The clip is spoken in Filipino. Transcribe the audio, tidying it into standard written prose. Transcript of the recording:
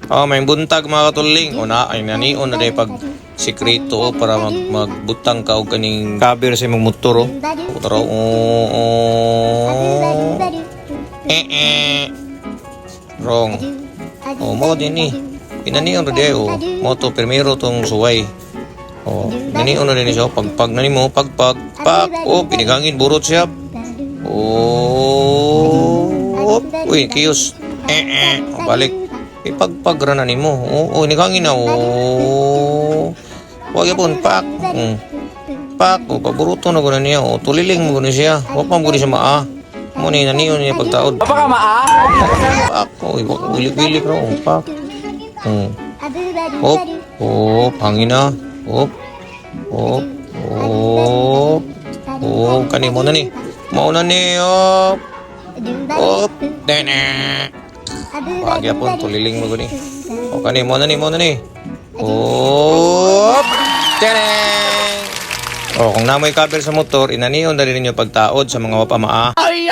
Oh, may buntag mga katuling. O na, ay nanion na pag sikreto para magbutang ka o kaning cover sa imong motor. O. Tara, Wrong. O, mo din eh. Pinanion na di. O, mo to, primero tong suway. O, nanion na din siya. Pagpag na ni mo, pagpag. O, pinigangin, burot siya. O, uy, kiyos. O, balik. Ipagpagra na ni mo. O, inigangin na. O, wag yapon, pak. Pak, o, paburuto na guna niya. O, tuliling mo guna siya. Wag pa mo guna siya maa. Mo ni naniyon niya pagtaod. Apa ka maa? Pak, o, wilik-wilik na. O, pak. Hop, hop, hangin na. Hop, hop, hop. Oh, kani mo na ni. Mauna ni, hop. Hop, dene. Wag yapon, tuliling mo guni. O, kani mo na ni, mo na ni. Hop, dene. O, kung namoy cover sa motor, inaniyon na rin ninyo pagtaod sa mga wapamaa. Ay!